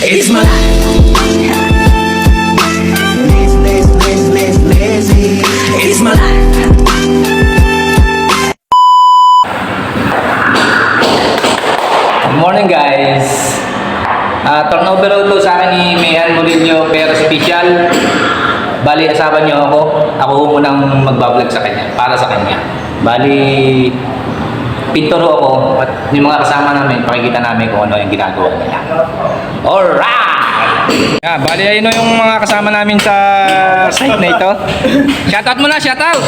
It's my life. Lazy. It's my life. Good morning guys. Turnover to sa akin ni Mayan Murillo pero special. Bali, asaban niyo ako. Ako munang magbablog sa kanya, para sa kanya. Bali, pinturo ako at yung mga kasama namin, pakikita namin kung ano yung ginagawa nila. Alright! Bali, ayun yung mga kasama namin sa site na ito. Shoutout muna, shoutout!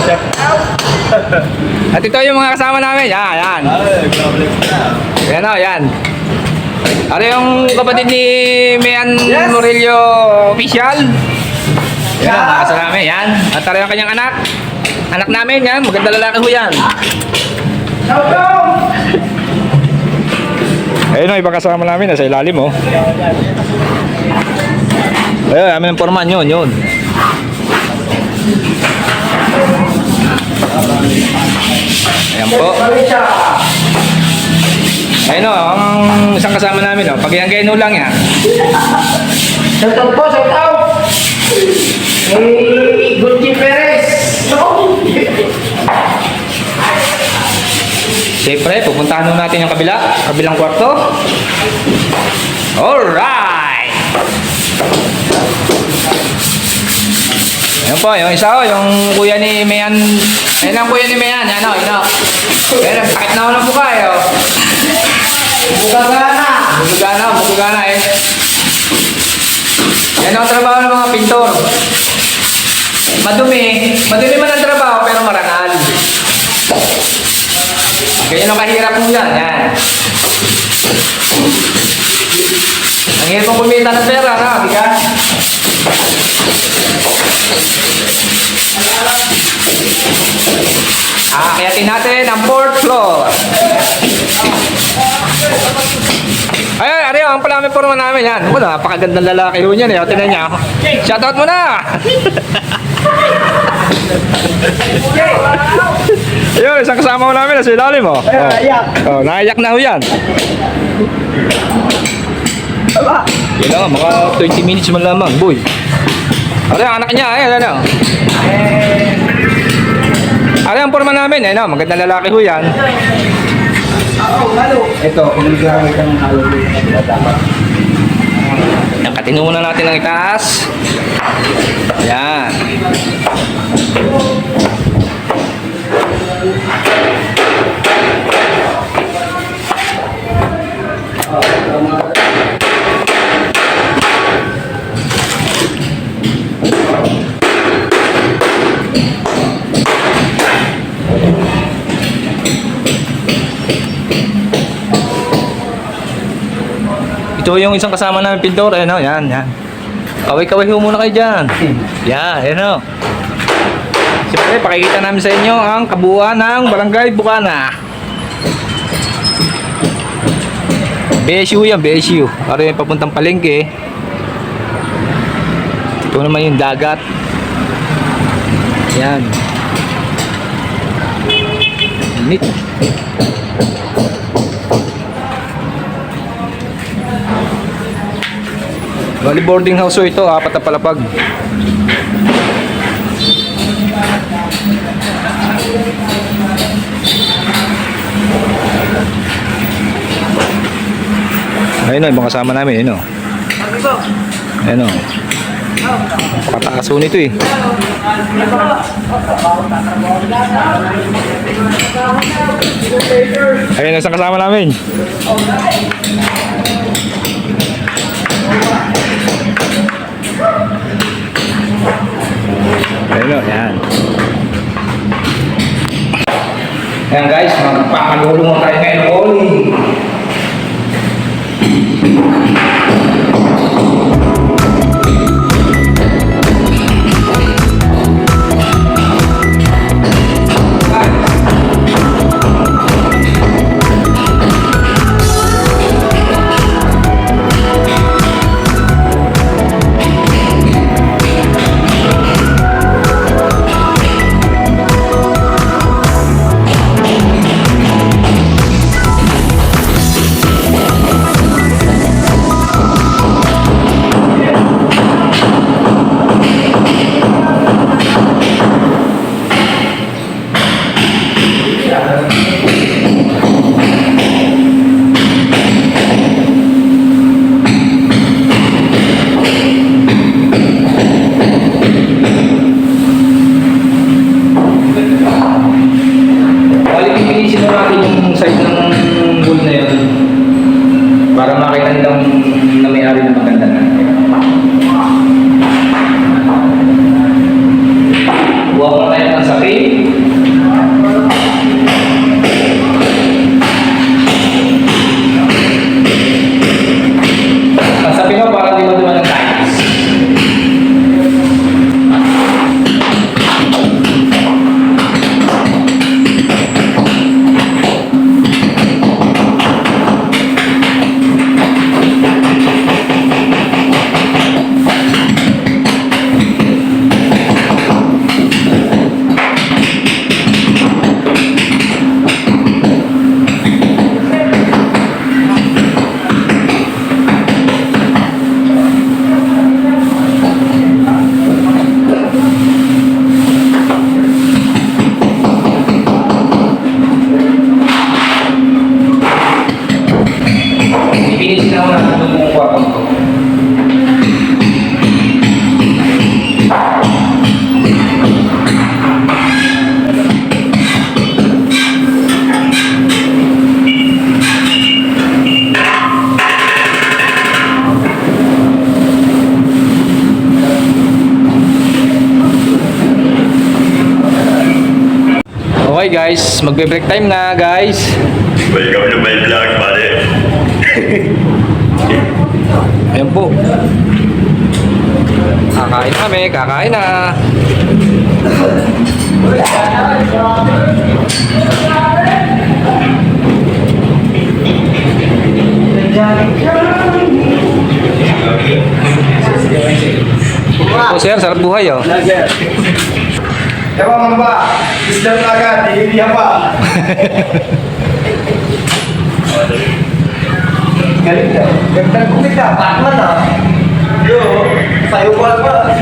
At ito yung mga kasama namin. Yan. Yan o, yan. Ano yung kapatid ni Mayan Murillo official? Yan ang mga kasama namin, yan. At tara yung kanyang anak. Anak namin, yan. Maganda lalaki ho yan. Ayun o, ibang kasama namin. Nasa ilalim o. Ayun, amin ang forman yun. Ayan po. Ayun o, ang isang kasama namin o. Pag-ianggayin lang yan. Shoutout po, shoutout! Hey, Gucci Perez! Siyempre, pupuntahan nun natin yung kabilang kwarto. Alright! Ayan po, yung isa o, yung kuya ni Mayan. Ayan ang kuya ni Mayan, yan o, yun o. Pero, sakit na ako ng buka eh o. Bugagana eh. Yan ang trabaho ng mga pintor. Madumi man ang trabaho pero marangal. Ganyan ang kahirap mo yan. Ang hirap mong kumita ng pera, no? Di ka? Akyatin natin ang 4th floor. Ayun, Aryo, ang pala may forma namin yan. Wala, napakagandang lalaki ho niyan eh. O, tinan niya. Shoutout mo na! Ayun, isang kasama ko namin nasa ilalim mo. Oh, naiyak na ho yan. Yan lang, mga 20 minutes man lamang, boy. Aryo, anak niya, ano? Aryo, ang forma namin, magandang lalaki ho yan. Ito, kung nagkakawin ka ng Halloween, dapat. Nakatino muna natin ang itaas. Yan. Ito yung isang kasama namin pintor, yan. Kaway-kaway ho muna kayo dyan. Yan, Siyempre, pakikita namin sa inyo ang kabuuan ng Barangay Bukana. BSU yan, BSU. Para yung papuntang palengke. Ito naman yung dagat. Yan. Neat. Bali boarding house ito, 4 na palapag. Ayun o, ibang kasama namin, ayun o. Ayun o. Pataas o nito eh. Ayun, isang kasama namin. Ayun o, yan. Ayan guys, magpakalulungan tayo ngayon ng Oli. natin ng maganda na. Buha pa tayo ng sapi. Ang sapi mo para di maduman ng tiles. Finish na ako na itong kwartong ko. Okay guys, magbe-break time na guys. Welcome to my vlog, pare. Ayan po. Kakain na kami, kakain na. Oh, sir, sarap buhay oh. Ewan mga ba? Islam na agad, hindi pa. Galing na. Gandang kumita. Batman ah. Yo, sayo pa ba?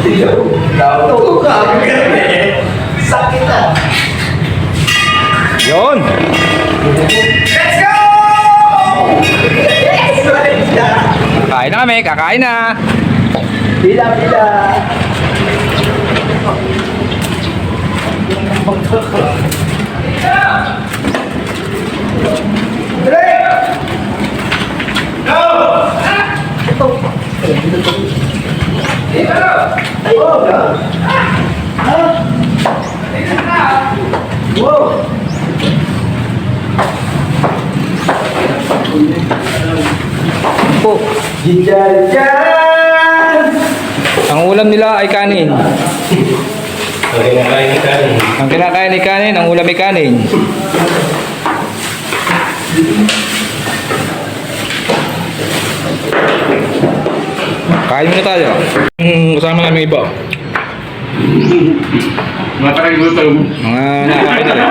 Yo. Tawag ka. Sakit na. Yun. Let's go! Kakain na kami, kakain na. Bila. Po. Diyan! Ang ulam nila ay kanin. Ang kinakain ni kanin, ang ulam ay kanin. Kain muna tayo. Kasama namin iba. Mga nakakain na rin.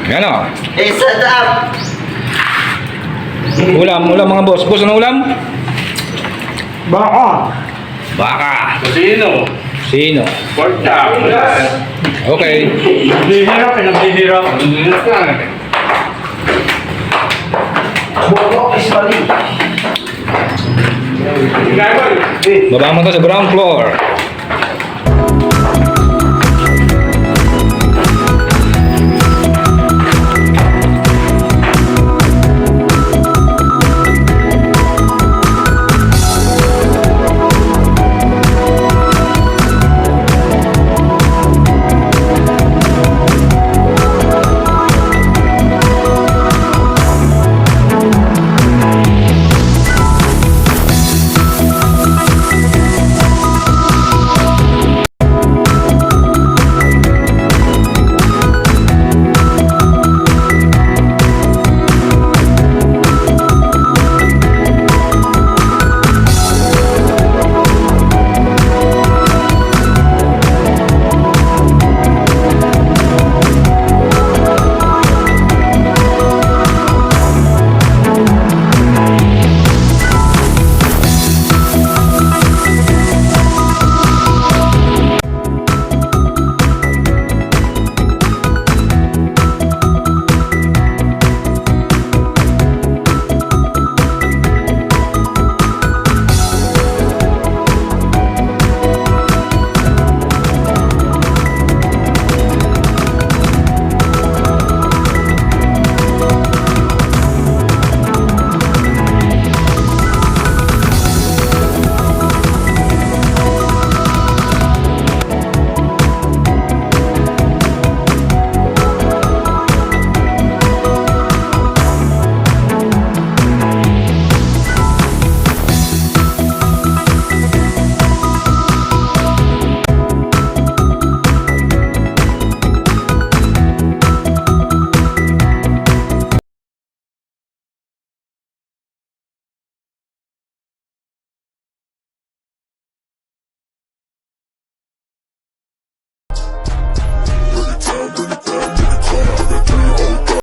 Yan o. Sadap! Ulam mga boss. Boss, ano ulam? Baka! Baka. Sino? Sino? Pork chop. Okay. Nagbihirap ka. Nagbihirap ka. Boko is mali. Baba mo to sa ground floor.